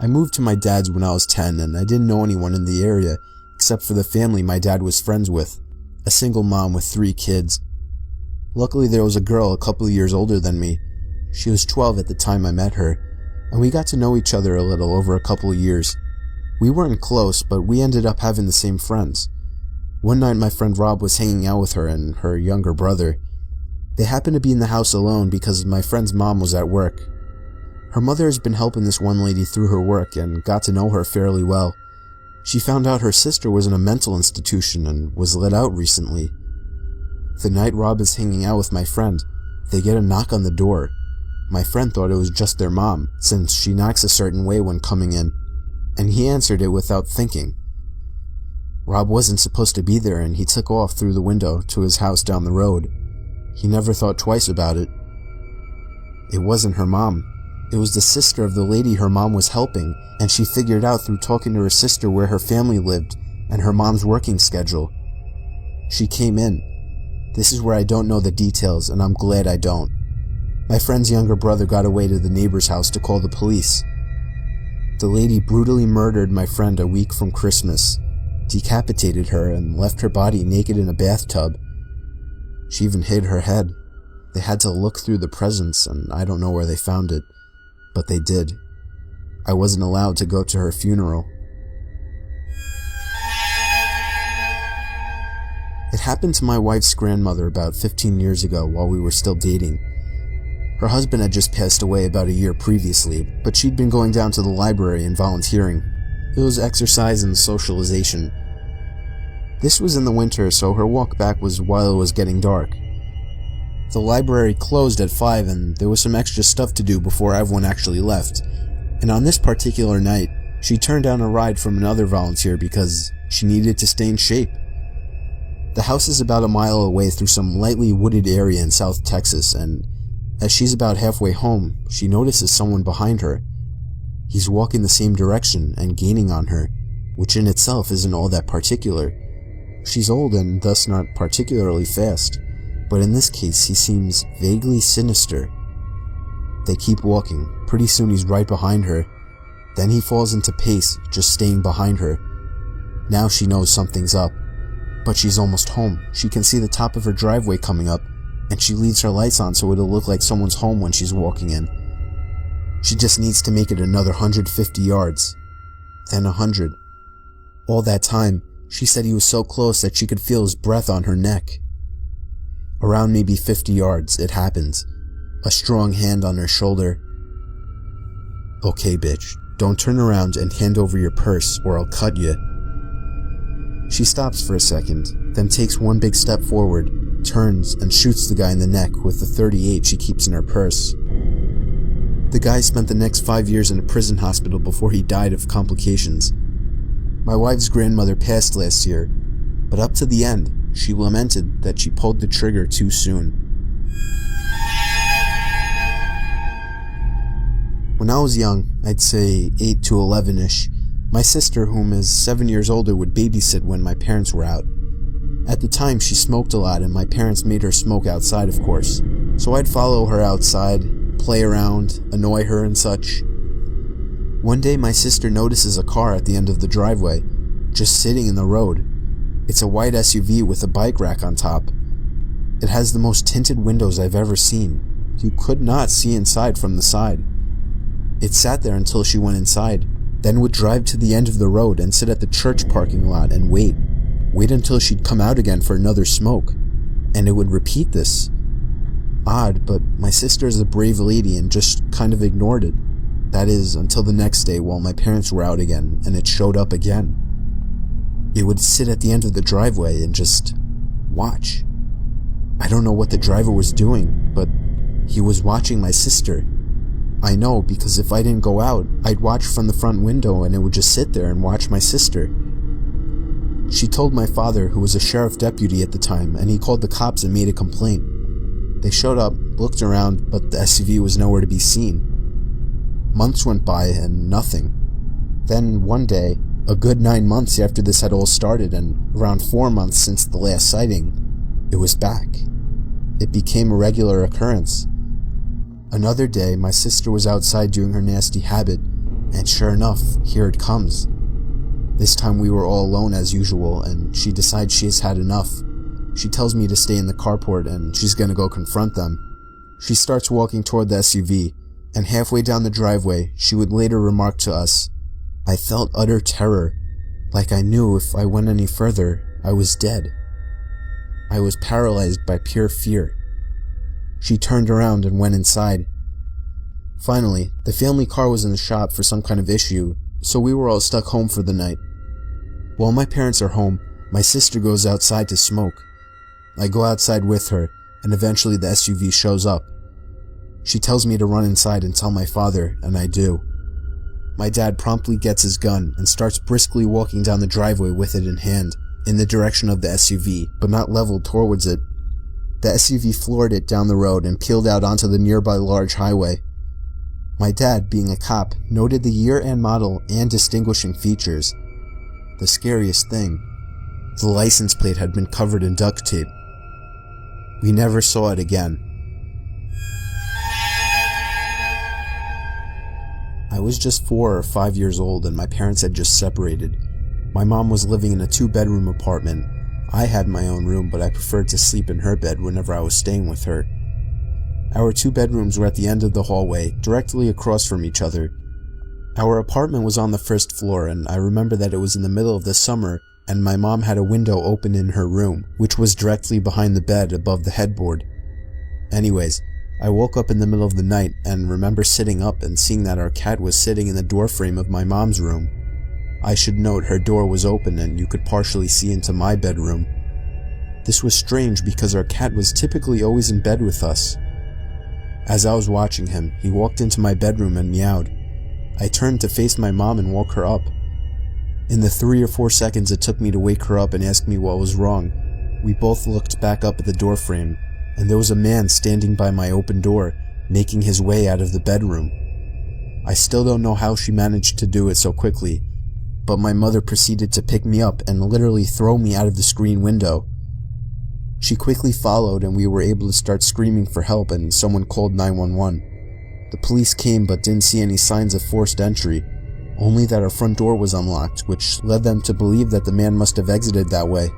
I moved to my dad's when I was 10 and I didn't know anyone in the area except for the family my dad was friends with, a single mom with 3 kids. Luckily there was a girl a couple of years older than me. She was 12 at the time I met her, and we got to know each other a little over a couple of years. We weren't close, but we ended up having the same friends. One night my friend Rob was hanging out with her and her younger brother. They happened to be in the house alone because my friend's mom was at work. Her mother has been helping this one lady through her work and got to know her fairly well. She found out her sister was in a mental institution and was let out recently. The night Rob is hanging out with my friend, they get a knock on the door. My friend thought it was just their mom, since she knocks a certain way when coming in, and he answered it without thinking. Rob wasn't supposed to be there and he took off through the window to his house down the road. He never thought twice about it. It wasn't her mom. It was the sister of the lady her mom was helping, and she figured out through talking to her sister where her family lived and her mom's working schedule. She came in. This is where I don't know the details, and I'm glad I don't. My friend's younger brother got away to the neighbor's house to call the police. The lady brutally murdered my friend a week from Christmas, decapitated her, and left her body naked in a bathtub. She even hid her head. They had to look through the presents, and I don't know where they found it. But they did. I wasn't allowed to go to her funeral. It happened to my wife's grandmother about 15 years ago while we were still dating. Her husband had just passed away about a year previously, but she'd been going down to the library and volunteering. It was exercise and socialization. This was in the winter, so her walk back was while it was getting dark. The library closed at 5 and there was some extra stuff to do before everyone actually left. And on this particular night, she turned down a ride from another volunteer because she needed to stay in shape. The house is about a mile away through some lightly wooded area in South Texas, and as she's about halfway home, she notices someone behind her. He's walking the same direction and gaining on her, which in itself isn't all that particular. She's old and thus not particularly fast, but in this case he seems vaguely sinister. They keep walking. Pretty soon he's right behind her. Then he falls into pace, just staying behind her. Now she knows something's up. But she's almost home. She can see the top of her driveway coming up, and she leaves her lights on so it'll look like someone's home when she's walking in. She just needs to make it another 150 yards. Then 100. All that time, she said he was so close that she could feel his breath on her neck. Around maybe 50 yards, it happens. A strong hand on her shoulder. "Okay, bitch, don't turn around and hand over your purse or I'll cut you." She stops for a second, then takes one big step forward, turns, and shoots the guy in the neck with the .38 she keeps in her purse. The guy spent the next 5 years in a prison hospital before he died of complications. My wife's grandmother passed last year, but up to the end, she lamented that she pulled the trigger too soon. When I was young, I'd say 8 to 11-ish, my sister, whom is 7 years older, would babysit when my parents were out. At the time, she smoked a lot, and my parents made her smoke outside, of course. So I'd follow her outside, play around, annoy her and such. One day, my sister notices a car at the end of the driveway, just sitting in the road. It's a white SUV with a bike rack on top. It has the most tinted windows I've ever seen. You could not see inside from the side. It sat there until she went inside, then would drive to the end of the road and sit at the church parking lot and wait. Wait until she'd come out again for another smoke. And it would repeat this. Odd, but my sister is a brave lady and just kind of ignored it. That is, until the next day while my parents were out again and it showed up again. It would sit at the end of the driveway and just watch. I don't know what the driver was doing, but he was watching my sister. I know, because if I didn't go out, I'd watch from the front window and it would just sit there and watch my sister. She told my father, who was a sheriff deputy at the time, and he called the cops and made a complaint. They showed up, looked around, but the SUV was nowhere to be seen. Months went by and nothing. Then one day, a good 9 months after this had all started and around 4 months since the last sighting, it was back. It became a regular occurrence. Another day, my sister was outside doing her nasty habit, And sure enough, here it comes. This time we were all alone as usual, and she decides she has had enough. She tells me to stay in the carport and she's gonna go confront them. She starts walking toward the SUV, and halfway down the driveway, she would later remark to us, "I felt utter terror, like I knew if I went any further, I was dead. I was paralyzed by pure fear." She turned around and went inside. Finally, the family car was in the shop for some kind of issue, so we were all stuck home for the night. While my parents are home, my sister goes outside to smoke. I go outside with her, and eventually the SUV shows up. She tells me to run inside and tell my father, and I do. My dad promptly gets his gun and starts briskly walking down the driveway with it in hand, in the direction of the SUV, but not leveled towards it. The SUV floored it down the road and peeled out onto the nearby large highway. My dad, being a cop, noted the year and model and distinguishing features. The scariest thing, the license plate had been covered in duct tape. We never saw it again. I was just 4 or 5 years old and my parents had just separated. My mom was living in a 2-bedroom apartment. I had my own room, but I preferred to sleep in her bed whenever I was staying with her. Our 2 bedrooms were at the end of the hallway, directly across from each other. Our apartment was on the 1st floor, and I remember that it was in the middle of the summer, and my mom had a window open in her room, which was directly behind the bed above the headboard. Anyways, I woke up in the middle of the night and remember sitting up and seeing that our cat was sitting in the doorframe of my mom's room. I should note her door was open and you could partially see into my bedroom. This was strange because our cat was typically always in bed with us. As I was watching him, he walked into my bedroom and meowed. I turned to face my mom and woke her up. In the 3 or 4 seconds it took me to wake her up and ask me what was wrong, we both looked back up at the doorframe, and there was a man standing by my open door, making his way out of the bedroom. I still don't know how she managed to do it so quickly, but my mother proceeded to pick me up and literally throw me out of the screen window. She quickly followed and we were able to start screaming for help and someone called 911. The police came but didn't see any signs of forced entry, only that our front door was unlocked, which led them to believe that the man must have exited that way.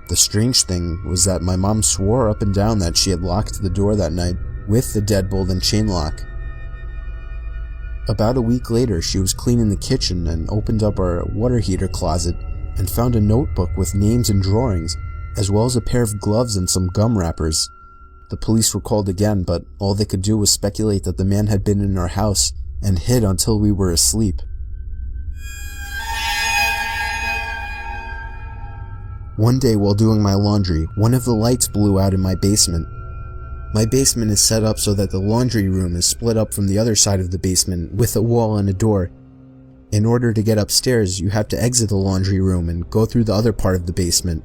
The strange thing was that my mom swore up and down that she had locked the door that night with the deadbolt and chain lock. About a week later, she was cleaning the kitchen and opened up our water heater closet and found a notebook with names and drawings, as well as a pair of gloves and some gum wrappers. The police were called again, but all they could do was speculate that the man had been in our house and hid until we were asleep. One day while doing my laundry, one of the lights blew out in my basement. My basement is set up so that the laundry room is split up from the other side of the basement with a wall and a door. In order to get upstairs, you have to exit the laundry room and go through the other part of the basement.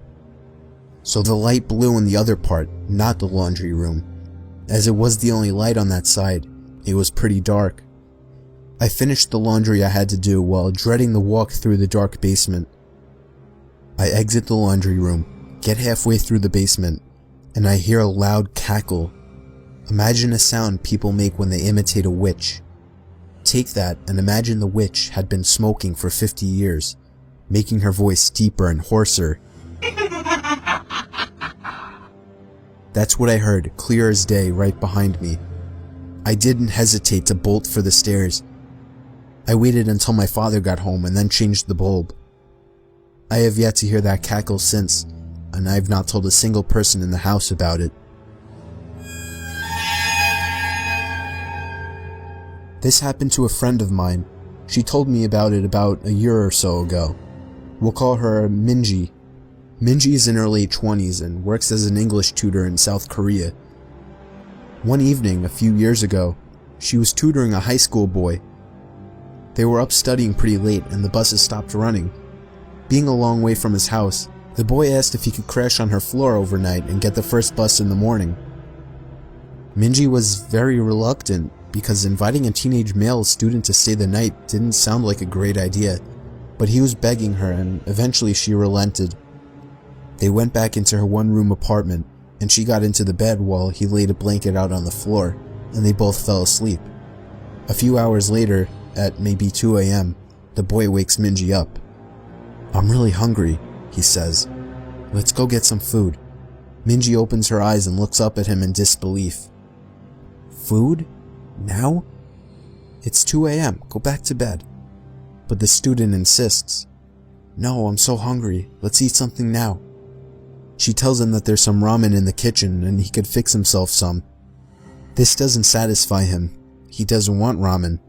So the light blew in the other part, not the laundry room. As it was the only light on that side, it was pretty dark. I finished the laundry I had to do while dreading the walk through the dark basement. I exit the laundry room, get halfway through the basement, and I hear a loud cackle. Imagine a sound people make when they imitate a witch. Take that and imagine the witch had been smoking for 50 years, making her voice deeper and hoarser. That's what I heard, clear as day, right behind me. I didn't hesitate to bolt for the stairs. I waited until my father got home and then changed the bulb. I have yet to hear that cackle since, and I have not told a single person in the house about it. This happened to a friend of mine. She told me about it about a year or so ago. We'll call her Minji. Minji is in her late 20s and works as an English tutor in South Korea. One evening, a few years ago, she was tutoring a high school boy. They were up studying pretty late and the buses stopped running. Being a long way from his house, the boy asked if he could crash on her floor overnight and get the first bus in the morning. Minji was very reluctant because inviting a teenage male student to stay the night didn't sound like a great idea, but he was begging her and eventually she relented. They went back into her one-room apartment and she got into the bed while he laid a blanket out on the floor and they both fell asleep. A few hours later, at maybe 2 a.m., the boy wakes Minji up. "I'm really hungry," he says. "Let's go get some food." Minji opens her eyes and looks up at him in disbelief. "Food? Now?" "It's 2 a.m. Go back to bed." But the student insists. "No, I'm so hungry. Let's eat something now." She tells him that there's some ramen in the kitchen and he could fix himself some. This doesn't satisfy him. He doesn't want ramen.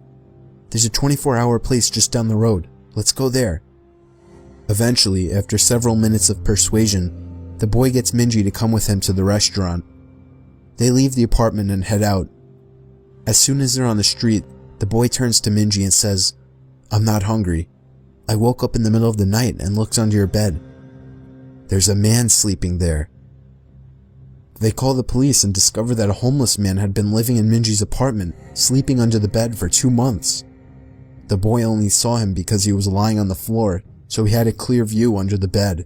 "There's a 24-hour place just down the road. Let's go there." Eventually, after several minutes of persuasion, the boy gets Minji to come with him to the restaurant. They leave the apartment and head out. As soon as they're on the street, the boy turns to Minji and says, "I'm not hungry. I woke up in the middle of the night and looked under your bed. There's a man sleeping there." They call the police and discover that a homeless man had been living in Minji's apartment, sleeping under the bed for 2 months. The boy only saw him because he was lying on the floor, so he had a clear view under the bed.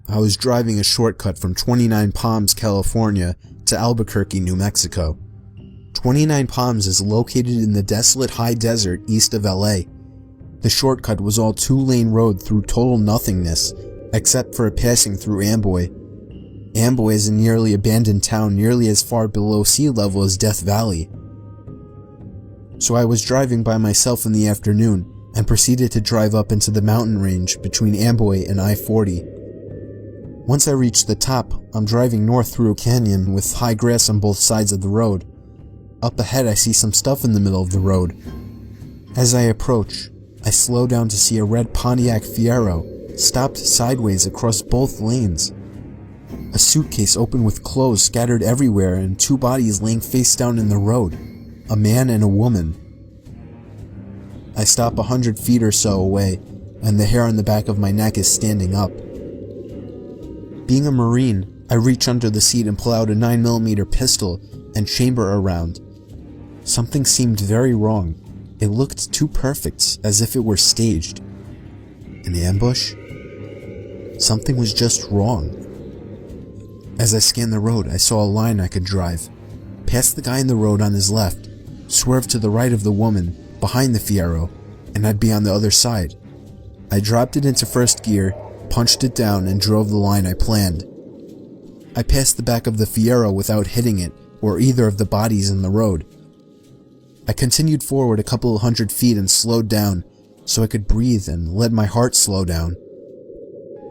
I was driving a shortcut from 29 Palms, California to Albuquerque, New Mexico. 29 Palms is located in the desolate high desert east of LA. The shortcut was all 2-lane road through total nothingness, except for a passing through Amboy. Amboy is a nearly abandoned town nearly as far below sea level as Death Valley. So I was driving by myself in the afternoon and proceeded to drive up into the mountain range between Amboy and I-40. Once I reached the top, I'm driving north through a canyon with high grass on both sides of the road. Up ahead I see some stuff in the middle of the road. As I approach, I slow down to see a red Pontiac Fiero stopped sideways across both lanes. A suitcase open with clothes scattered everywhere and 2 bodies laying face down in the road, a man and a woman. I stop 100 feet or so away, and the hair on the back of my neck is standing up. Being a Marine, I reach under the seat and pull out a 9mm pistol and chamber a round. Something seemed very wrong. It looked too perfect, as if it were staged. An ambush? Something was just wrong. As I scanned the road, I saw a line I could drive. Past the guy in the road on his left, swerve to the right of the woman, behind the Fiero, and I'd be on the other side. I dropped it into first gear, punched it down, and drove the line I planned. I passed the back of the Fiero without hitting it, or either of the bodies in the road. I continued forward a couple of 100 feet and slowed down, so I could breathe and let my heart slow down.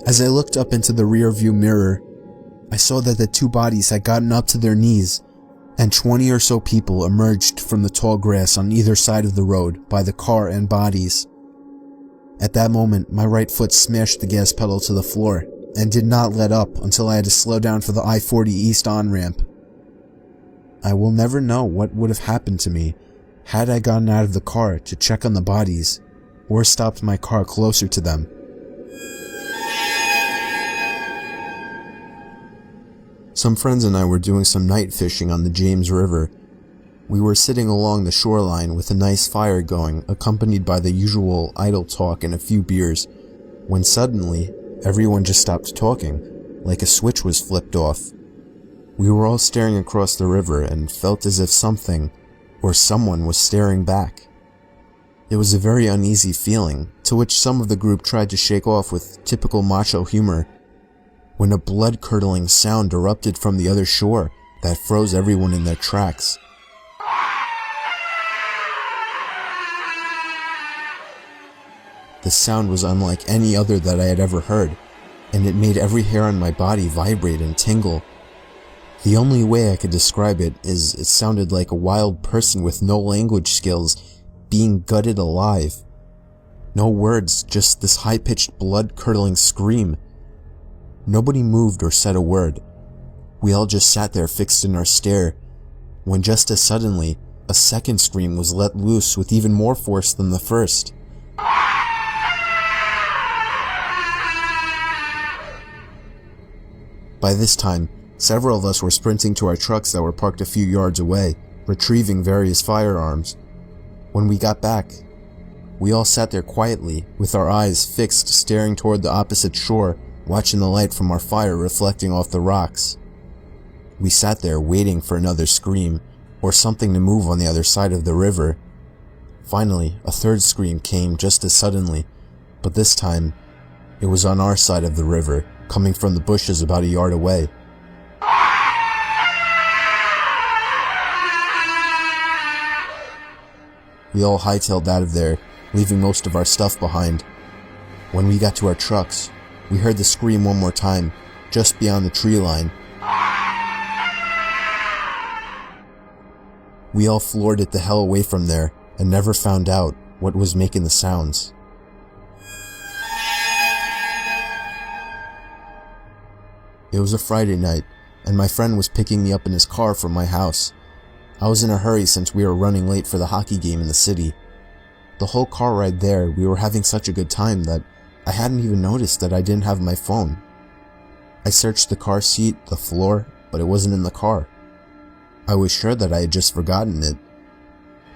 As I looked up into the rear view mirror, I saw that the 2 bodies had gotten up to their knees, and 20 or so people emerged from the tall grass on either side of the road by the car and bodies. At that moment, my right foot smashed the gas pedal to the floor, and did not let up until I had to slow down for the I-40 East on-ramp. I will never know what would have happened to me had I gotten out of the car to check on the bodies, or stopped my car closer to them. Some friends and I were doing some night fishing on the James River. We were sitting along the shoreline with a nice fire going, accompanied by the usual idle talk and a few beers, when suddenly, everyone just stopped talking, like a switch was flipped off. We were all staring across the river and felt as if something, or someone, was staring back. It was a very uneasy feeling, to which some of the group tried to shake off with typical macho humor, when a blood-curdling sound erupted from the other shore that froze everyone in their tracks. The sound was unlike any other that I had ever heard, and it made every hair on my body vibrate and tingle. The only way I could describe it is it sounded like a wild person with no language skills being gutted alive. No words, just this high-pitched, blood-curdling scream. Nobody moved or said a word. We all just sat there fixed in our stare, when just as suddenly, a second scream was let loose with even more force than the first. By this time, several of us were sprinting to our trucks that were parked a few yards away, retrieving various firearms. When we got back, we all sat there quietly, with our eyes fixed staring toward the opposite shore, watching the light from our fire reflecting off the rocks. We sat there waiting for another scream, or something to move on the other side of the river. Finally, a third scream came just as suddenly, but this time, it was on our side of the river, coming from the bushes about a yard away. We all hightailed out of there, leaving most of our stuff behind. When we got to our trucks, we heard the scream one more time, just beyond the tree line. We all floored it the hell away from there, and never found out what was making the sounds. It was a Friday night, and my friend was picking me up in his car from my house. I was in a hurry since we were running late for the hockey game in the city. The whole car ride there, we were having such a good time that I hadn't even noticed that I didn't have my phone. I searched the car seat, the floor, but it wasn't in the car. I was sure that I had just forgotten it.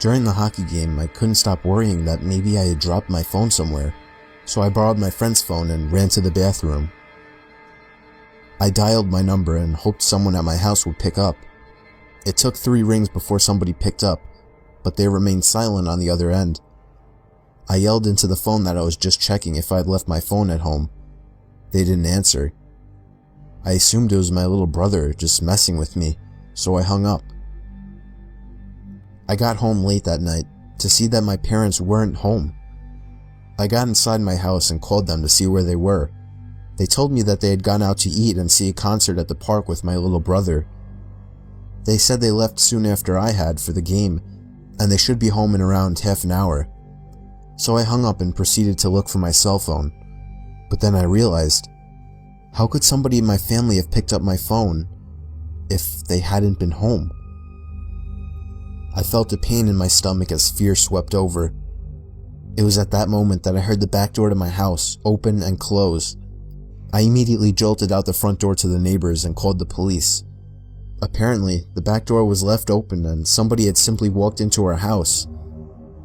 During the hockey game, I couldn't stop worrying that maybe I had dropped my phone somewhere, so I borrowed my friend's phone and ran to the bathroom. I dialed my number and hoped someone at my house would pick up. It took 3 rings before somebody picked up, but they remained silent on the other end. I yelled into the phone that I was just checking if I had left my phone at home. They didn't answer. I assumed it was my little brother just messing with me, so I hung up. I got home late that night to see that my parents weren't home. I got inside my house and called them to see where they were. They told me that they had gone out to eat and see a concert at the park with my little brother. They said they left soon after I had for the game, and they should be home in around half an hour. So I hung up and proceeded to look for my cell phone. But then I realized, how could somebody in my family have picked up my phone if they hadn't been home? I felt a pain in my stomach as fear swept over. It was at that moment that I heard the back door to my house open and close. I immediately jolted out the front door to the neighbors and called the police. Apparently, the back door was left open and somebody had simply walked into our house.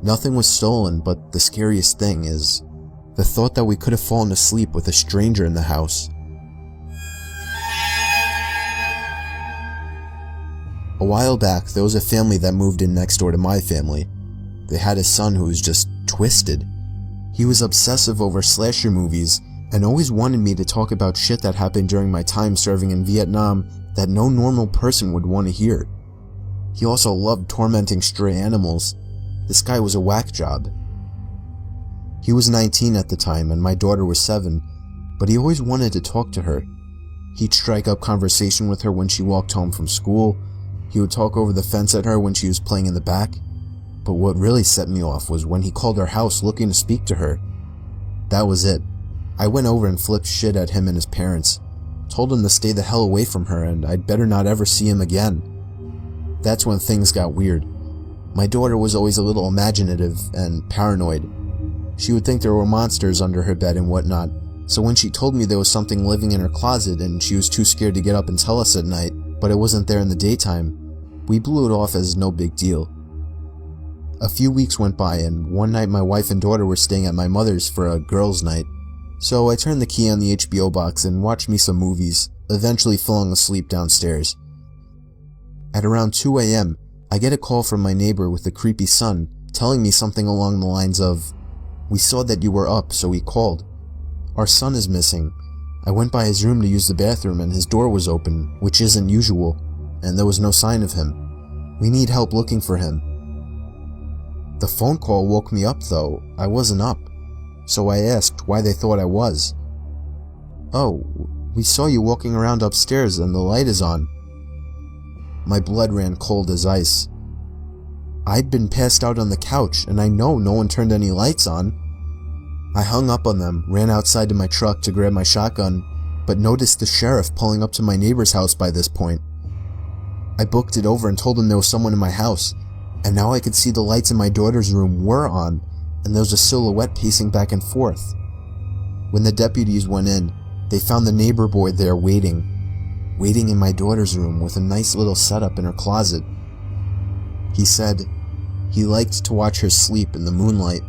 Nothing was stolen, but the scariest thing is the thought that we could have fallen asleep with a stranger in the house. A while back, there was a family that moved in next door to my family. They had a son who was just twisted. He was obsessive over slasher movies and always wanted me to talk about shit that happened during my time serving in Vietnam that no normal person would want to hear. He also loved tormenting stray animals. This guy was a whack job. He was 19 at the time and my daughter was 7, but he always wanted to talk to her. He'd strike up conversation with her when she walked home from school. He would talk over the fence at her when she was playing in the back. But what really set me off was when he called our house looking to speak to her. That was it. I went over and flipped shit at him and his parents, told him to stay the hell away from her and I'd better not ever see him again. That's when things got weird. My daughter was always a little imaginative and paranoid. She would think there were monsters under her bed and whatnot, so when she told me there was something living in her closet and she was too scared to get up and tell us at night, but it wasn't there in the daytime, we blew it off as no big deal. A few weeks went by and one night my wife and daughter were staying at my mother's for a girls' night. So I turned the key on the HBO box and watched me some movies, eventually falling asleep downstairs. At around 2 a.m., I get a call from my neighbor with a creepy son telling me something along the lines of, "We saw that you were up, so we called. Our son is missing. I went by his room to use the bathroom and his door was open, which isn't usual, and there was no sign of him. We need help looking for him." The phone call woke me up though. I wasn't up. So I asked why they thought I was. "Oh, we saw you walking around upstairs and the light is on." My blood ran cold as ice. I'd been passed out on the couch and I know no one turned any lights on. I hung up on them, ran outside to my truck to grab my shotgun, but noticed the sheriff pulling up to my neighbor's house by this point. I booked it over and told him there was someone in my house, and now I could see the lights in my daughter's room were on, and there was a silhouette pacing back and forth. When the deputies went in, they found the neighbor boy there waiting in my daughter's room with a nice little setup in her closet. He said he liked to watch her sleep in the moonlight.